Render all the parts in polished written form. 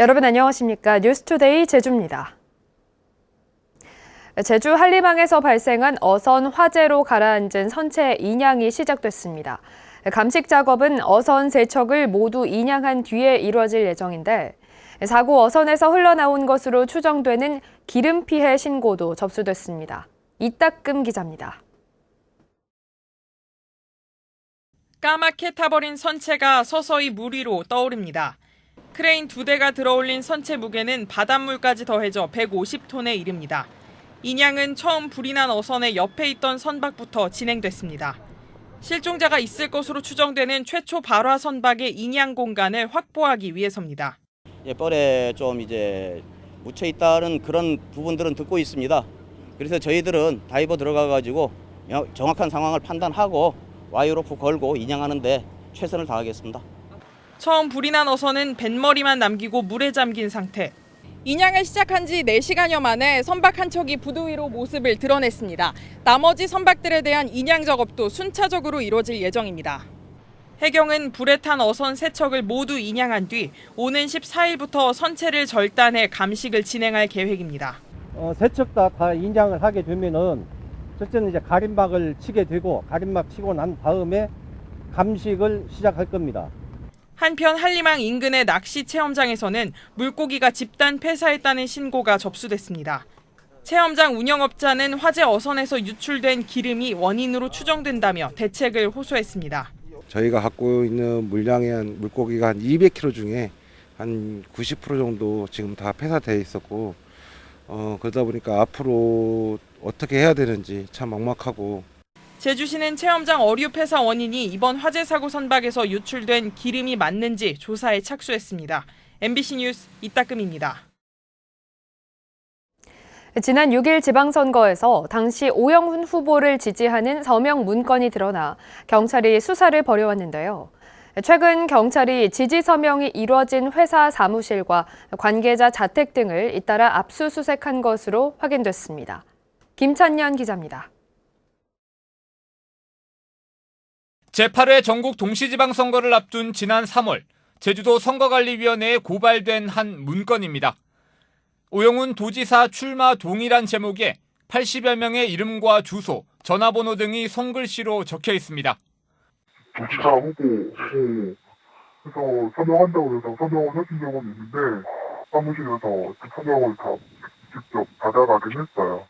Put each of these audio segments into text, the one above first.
여러분 안녕하십니까? 뉴스투데이 제주입니다. 제주 한림항에서 발생한 어선 화재로 가라앉은 선체 인양이 시작됐습니다. 감식 작업은 어선 3척을 모두 인양한 뒤에 이루어질 예정인데 사고 어선에서 흘러나온 것으로 추정되는 기름 피해 신고도 접수됐습니다. 이따금 기자입니다. 까맣게 타버린 선체가 서서히 물 위로 떠오릅니다. 크레인 2대가 들어올린 선체 무게는 바닷물까지 더해져 150톤에 이릅니다. 인양은 처음 불이 난 어선의 옆에 있던 선박부터 진행됐습니다. 실종자가 있을 것으로 추정되는 최초 발화 선박의 인양 공간을 확보하기 위해서입니다. 뻘에 좀 이제 묻혀 있다는 그런 부분들은 듣고 있습니다. 그래서 저희들은 다이버 들어가가지고 정확한 상황을 판단하고 와이어로프 걸고 인양하는데 최선을 다하겠습니다. 처음 불이 난 어선은 뱃머리만 남기고 물에 잠긴 상태. 인양을 시작한 지 4시간여 만에 선박 한 척이 부두 위로 모습을 드러냈습니다. 나머지 선박들에 대한 인양 작업도 순차적으로 이루어질 예정입니다. 해경은 불에 탄 어선 3척을 모두 인양한 뒤 오는 14일부터 선체를 절단해 감식을 진행할 계획입니다. 3척 다 인양을 하게 되면은 첫째는 이제 가림막을 치게 되고 가림막 치고 난 다음에 감식을 시작할 겁니다. 한편 한림항 인근의 낚시 체험장에서는 물고기가 집단 폐사했다는 신고가 접수됐습니다. 체험장 운영업자는 화재 어선에서 유출된 기름이 원인으로 추정된다며 대책을 호소했습니다. 저희가 갖고 있는 물량의 한 물고기가 한 200kg 중에 한 90% 정도 지금 다 폐사되어 있었고 그러다 보니까 앞으로 어떻게 해야 되는지 참 막막하고. 제주시는 체험장 어류 폐사 원인이 이번 화재 사고 선박에서 유출된 기름이 맞는지 조사에 착수했습니다. MBC 뉴스 이따금입니다. 지난 6일 지방선거에서 당시 오영훈 후보를 지지하는 서명 문건이 드러나 경찰이 수사를 벌여왔는데요. 최근 경찰이 지지 서명이 이루어진 회사 사무실과 관계자 자택 등을 잇따라 압수수색한 것으로 확인됐습니다. 김찬년 기자입니다. 제8회 전국 동시지방선거를 앞둔 지난 3월 제주도 선거관리위원회에 고발된 한 문건입니다. 오영훈 도지사 출마 동의란 제목에 80여 명의 이름과 주소, 전화번호 등이 손글씨로 적혀 있습니다. 도지사 후보에서 서명한다고 해서 서명을 해준 적은 있는데 사무실에서 서명을 다 직접 받아가긴 했어요.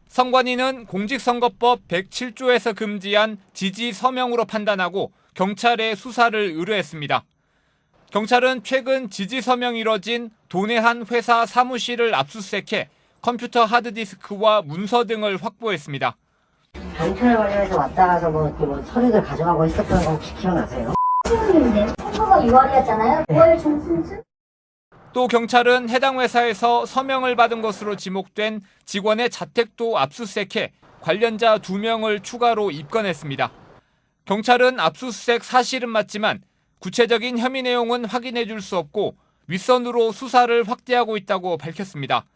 선관위는 공직선거법 107조에서 금지한 지지 서명으로 판단하고 경찰에 수사를 의뢰했습니다. 경찰은 최근 지지 서명이 이뤄진 도내 한 회사 사무실을 압수수색해 컴퓨터 하드디스크와 문서 등을 확보했습니다. 경찰 관련해서 왔다 가서 뭐 서류들 가져가고 있었던 거 혹시 기억나세요? 선거가 6월이었잖아요. 5월 중순쯤? 또 경찰은 해당 회사에서 서명을 받은 것으로 지목된 직원의 자택도 압수수색해 관련자 2명을 추가로 입건했습니다. 경찰은 압수수색 사실은 맞지만 구체적인 혐의 내용은 확인해 줄 수 없고 윗선으로 수사를 확대하고 있다고 밝혔습니다.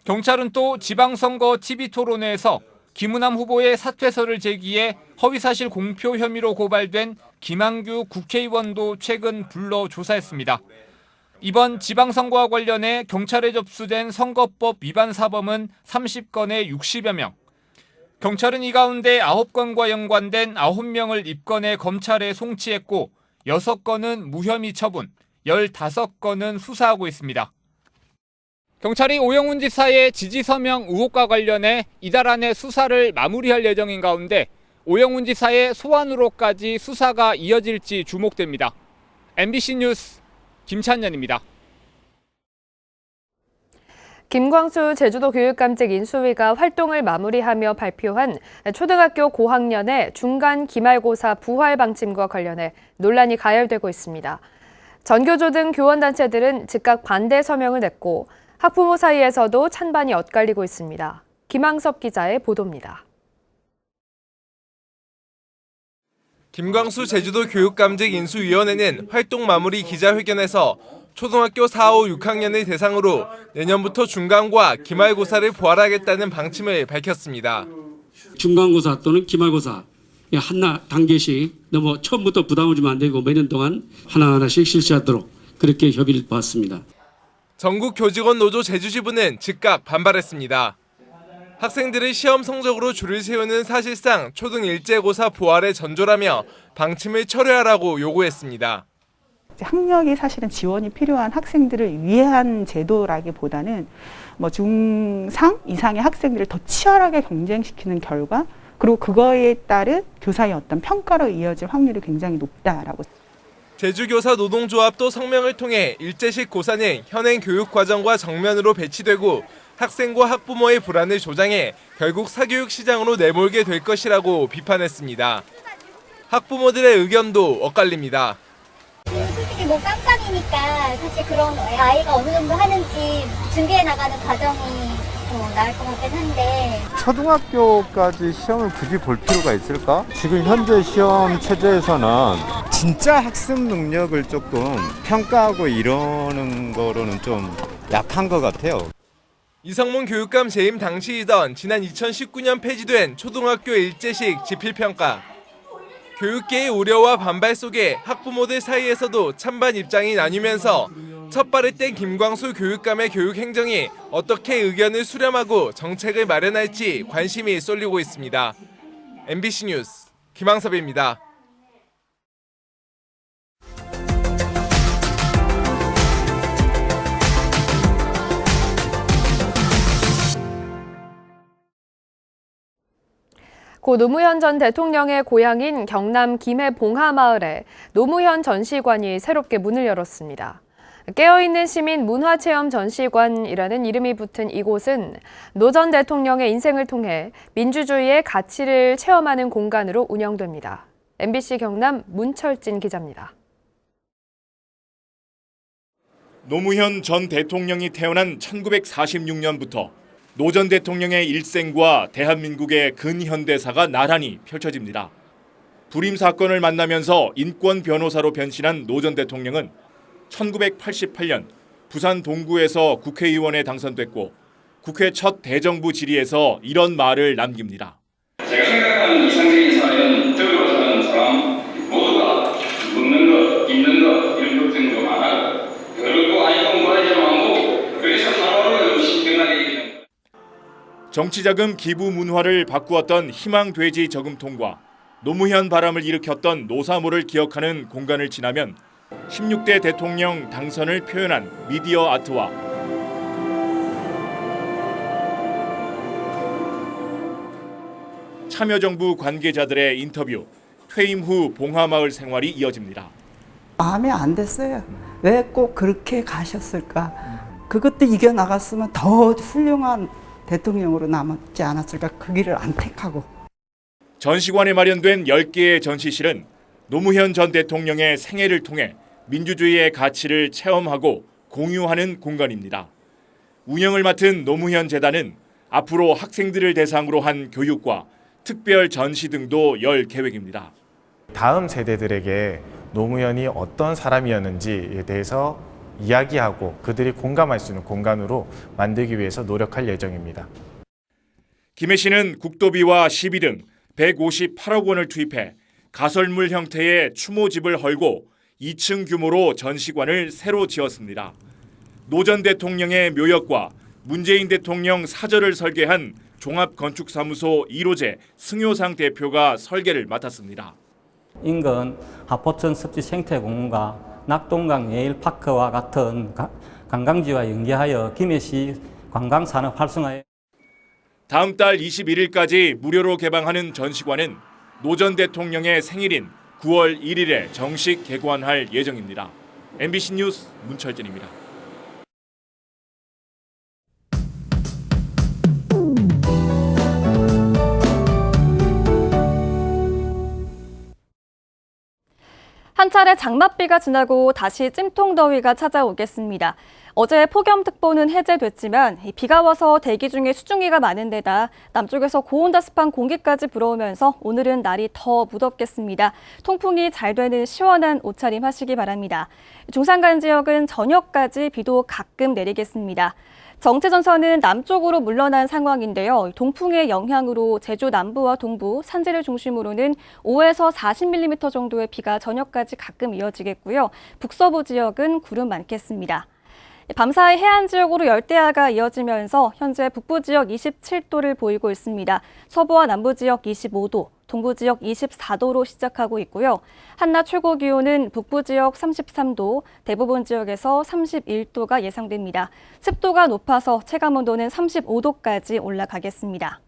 경찰은 또 지방선거 TV토론회에서 김우남 후보의 사퇴서를 제기해 허위사실 공표 혐의로 고발된 김한규 국회의원도 최근 불러 조사했습니다. 이번 지방선거와 관련해 경찰에 접수된 선거법 위반 사범은 30건에 60여 명. 경찰은 이 가운데 9건과 연관된 9명을 입건해 검찰에 송치했고 6건은 무혐의 처분, 15건은 수사하고 있습니다. 경찰이 오영훈 지사의 지지 서명 의혹과 관련해 이달 안에 수사를 마무리할 예정인 가운데 오영훈 지사의 소환으로까지 수사가 이어질지 주목됩니다. MBC 뉴스 김찬년입니다. 김광수 제주도 교육감직 인수위가 활동을 마무리하며 발표한 초등학교 고학년의 중간 기말고사 부활 방침과 관련해 논란이 가열되고 있습니다. 전교조 등 교원단체들은 즉각 반대 서명을 냈고 학부모 사이에서도 찬반이 엇갈리고 있습니다. 김항섭 기자의 보도입니다. 김광수 제주도 교육감직 인수위원회는 활동 마무리 기자회견에서 초등학교 4, 5, 6학년을 대상으로 내년부터 중간과 기말고사를 부활하겠다는 방침을 밝혔습니다. 중간고사 또는 기말고사 한 단계씩 너무 처음부터 부담을 주면 안 되고 매년 동안 하나하나씩 실시하도록 그렇게 협의를 봤습니다. 전국교직원노조 제주지부는 즉각 반발했습니다. 학생들의 시험 성적으로 줄을 세우는 사실상 초등 일제고사 부활의 전조라며 방침을 철회하라고 요구했습니다. 학력이 사실은 지원이 필요한 학생들을 위한 제도라기보다는 중상 이상의 학생들을 더 치열하게 경쟁시키는 결과, 그리고 그거에 따른 교사의 어떤 평가로 이어질 확률이 굉장히 높다라고. 제주교사 노동조합도 성명을 통해 일제식 고사는 현행 교육과정과 정면으로 배치되고 학생과 학부모의 불안을 조장해 결국 사교육 시장으로 내몰게 될 것이라고 비판했습니다. 학부모들의 의견도 엇갈립니다. 솔직히 깜깜이니까 사실 그런 아이가 어느 정도 하는지 준비해 나가는 과정이 더 나을 것 같긴 한데. 초등학교까지 시험을 굳이 볼 필요가 있을까? 지금 현재 시험 체제에서는 진짜 학습 능력을 조금 평가하고 이러는 거로는 좀 약한 것 같아요. 이성문 교육감 재임 당시이던 지난 2019년 폐지된 초등학교 일제식 지필평가. 교육계의 우려와 반발 속에 학부모들 사이에서도 찬반 입장이 나뉘면서 첫발을 뗀 김광수 교육감의 교육 행정이 어떻게 의견을 수렴하고 정책을 마련할지 관심이 쏠리고 있습니다. MBC 뉴스 김항섭입니다. 고 노무현 전 대통령의 고향인 경남 김해 봉하마을에 노무현 전시관이 새롭게 문을 열었습니다. 깨어있는 시민 문화체험 전시관이라는 이름이 붙은 이곳은 노 전 대통령의 인생을 통해 민주주의의 가치를 체험하는 공간으로 운영됩니다. MBC 경남 문철진 기자입니다. 노무현 전 대통령이 태어난 1946년부터 노 전 대통령의 일생과 대한민국의 근현대사가 나란히 펼쳐집니다. 불임 사건을 만나면서 인권 변호사로 변신한 노 전 대통령은 1988년 부산 동구에서 국회의원에 당선됐고 국회 첫 대정부 질의에서 이런 말을 남깁니다. 제가 생각하는 이상적인 사회는 적으로 사는 사람 모두가 먹는 것, 입는 것 이런 걱정도 많아요. 그리고 아이 공부하지 않고 그래서 하루하루 음식 변화되기. 정치자금 기부 문화를 바꾸었던 희망돼지 저금통과 노무현 바람을 일으켰던 노사모를 기억하는 공간을 지나면 16대 대통령 당선을 표현한 미디어 아트와 참여정부 관계자들의 인터뷰, 퇴임 후 봉하마을 생활이 이어집니다. 마음에 안 됐어요. 왜 꼭 그렇게 가셨을까? 그것도 이겨나갔으면 더 훌륭한 대통령으로 남지 않았을까? 그 길을 안 택하고. 전시관에 마련된 10개의 전시실은 노무현 전 대통령의 생애를 통해 민주주의의 가치를 체험하고 공유하는 공간입니다. 운영을 맡은 노무현 재단은 앞으로 학생들을 대상으로 한 교육과 특별 전시 등도 열 계획입니다. 다음 세대들에게 노무현이 어떤 사람이었는지에 대해서 이야기하고 그들이 공감할 수 있는 공간으로 만들기 위해서 노력할 예정입니다. 김해시는 국도비와 시비 등 158억 원을 투입해 가설물 형태의 추모집을 헐고 2층 규모로 전시관을 새로 지었습니다. 노 전 대통령의 묘역과 문재인 대통령 사절을 설계한 종합건축사무소 1호재 승효상 대표가 설계를 맡았습니다. 인근 하포천 습지 생태공원과 낙동강 예일파크와 같은 관광지와 연계하여 김해시 관광산업 활성화에 다음 달 21일까지 무료로 개방하는 전시관은 노 전 대통령의 생일인 9월 1일에 정식 개관할 예정입니다. MBC 뉴스 문철진입니다. 한 차례 장맛비가 지나고 다시 찜통더위가 찾아오겠습니다. 어제 폭염특보는 해제됐지만 비가 와서 대기 중에 수증기가 많은 데다 남쪽에서 고온다습한 공기까지 불어오면서 오늘은 날이 더 무덥겠습니다. 통풍이 잘 되는 시원한 옷차림 하시기 바랍니다. 중산간 지역은 저녁까지 비도 가끔 내리겠습니다. 정체전선은 남쪽으로 물러난 상황인데요. 동풍의 영향으로 제주 남부와 동부, 산지를 중심으로는 5에서 40mm 정도의 비가 저녁까지 가끔 이어지겠고요. 북서부 지역은 구름 많겠습니다. 밤사이 해안 지역으로 열대야가 이어지면서 현재 북부 지역 27도를 보이고 있습니다. 서부와 남부 지역 25도, 동부 지역 24도로 시작하고 있고요. 한낮 최고 기온은 북부 지역 33도, 대부분 지역에서 31도가 예상됩니다. 습도가 높아서 체감온도는 35도까지 올라가겠습니다.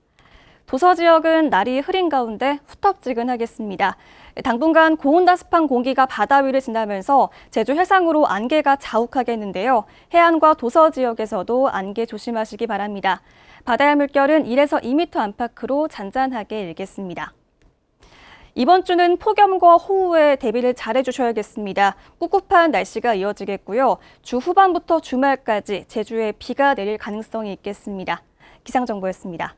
도서 지역은 날이 흐린 가운데 후텁지근하겠습니다. 당분간 고온다습한 공기가 바다 위를 지나면서 제주 해상으로 안개가 자욱하겠는데요. 해안과 도서 지역에서도 안개 조심하시기 바랍니다. 바다의 물결은 1에서 2m 안팎으로 잔잔하게 일겠습니다. 이번 주는 폭염과 호우에 대비를 잘 해주셔야겠습니다. 꿉꿉한 날씨가 이어지겠고요. 주 후반부터 주말까지 제주에 비가 내릴 가능성이 있겠습니다. 기상정보였습니다.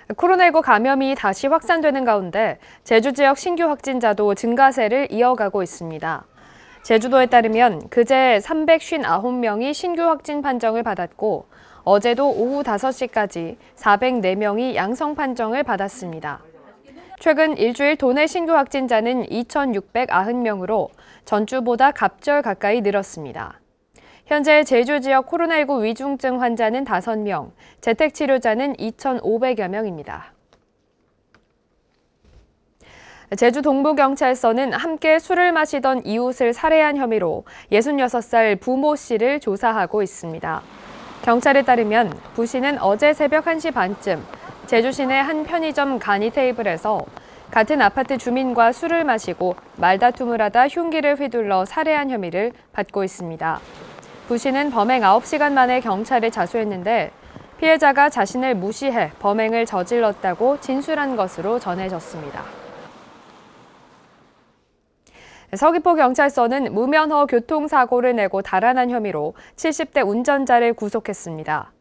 코로나19 감염이 다시 확산되는 가운데 제주 지역 신규 확진자도 증가세를 이어가고 있습니다. 제주도에 따르면 그제 359명이 신규 확진 판정을 받았고 어제도 오후 5시까지 404명이 양성 판정을 받았습니다. 최근 일주일 도내 신규 확진자는 2,690명으로 전주보다 갑절 가까이 늘었습니다. 현재 제주 지역 코로나19 위중증 환자는 5명, 재택치료자는 2,500여 명입니다. 제주 동부경찰서는 함께 술을 마시던 이웃을 살해한 혐의로 66살 부모 씨를 조사하고 있습니다. 경찰에 따르면 부 씨는 어제 새벽 1시 반쯤 제주 시내 한 편의점 간이 테이블에서 같은 아파트 주민과 술을 마시고 말다툼을 하다 흉기를 휘둘러 살해한 혐의를 받고 있습니다. 부 씨는 범행 9시간 만에 경찰에 자수했는데 피해자가 자신을 무시해 범행을 저질렀다고 진술한 것으로 전해졌습니다. 서귀포경찰서는 무면허 교통사고를 내고 달아난 혐의로 70대 운전자를 구속했습니다.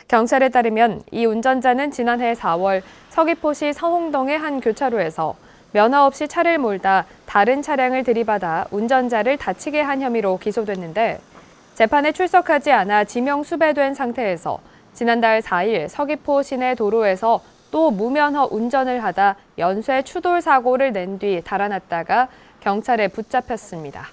경찰에 따르면 이 운전자는 지난해 4월 서귀포시 서홍동의 한 교차로에서 면허 없이 차를 몰다 다른 차량을 들이받아 운전자를 다치게 한 혐의로 기소됐는데 재판에 출석하지 않아 지명 수배된 상태에서 지난달 4일 서귀포 시내 도로에서 또 무면허 운전을 하다 연쇄 추돌 사고를 낸 뒤 달아났다가 경찰에 붙잡혔습니다.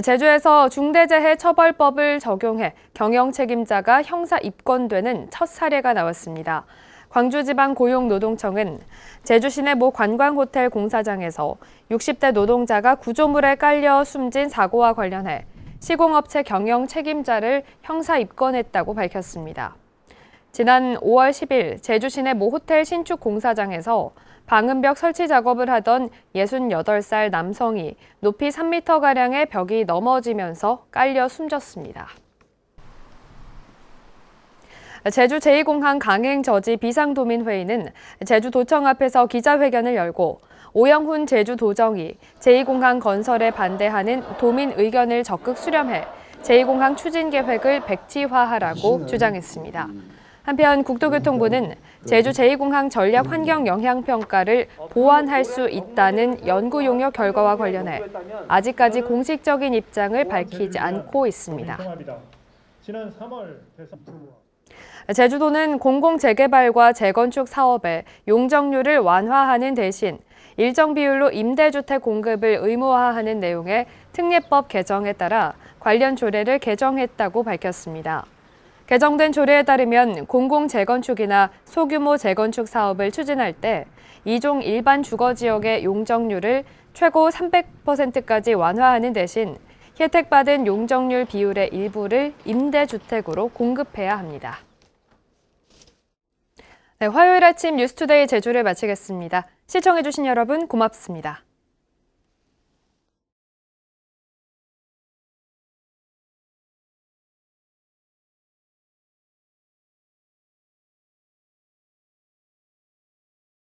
제주에서 중대재해처벌법을 적용해 경영 책임자가 형사 입건되는 첫 사례가 나왔습니다. 광주지방고용노동청은 제주시내 모 관광호텔 공사장에서 60대 노동자가 구조물에 깔려 숨진 사고와 관련해 시공업체 경영 책임자를 형사 입건했다고 밝혔습니다. 지난 5월 10일 제주시내 모 호텔 신축 공사장에서 방음벽 설치 작업을 하던 68살 남성이 높이 3m가량의 벽이 넘어지면서 깔려 숨졌습니다. 제주 제2공항 강행 저지 비상도민회의는 제주도청 앞에서 기자회견을 열고 오영훈 제주도정이 제2공항 건설에 반대하는 도민 의견을 적극 수렴해 제2공항 추진 계획을 백지화하라고 주장했습니다. 한편 국토교통부는 제주 제2공항 전략 환경 영향 평가를 보완할 수 있다는 연구 용역 결과와 관련해 아직까지 공식적인 입장을 밝히지 않고 있습니다. 제주도는 공공재개발과 재건축 사업의 용적률을 완화하는 대신 일정 비율로 임대주택 공급을 의무화하는 내용의 특례법 개정에 따라 관련 조례를 개정했다고 밝혔습니다. 개정된 조례에 따르면 공공재건축이나 소규모 재건축 사업을 추진할 때 2종 일반 주거지역의 용적률을 최고 300%까지 완화하는 대신 혜택받은 용적률 비율의 일부를 임대주택으로 공급해야 합니다. 네, 화요일 아침 뉴스투데이 제주를 마치겠습니다. 시청해주신 여러분 고맙습니다.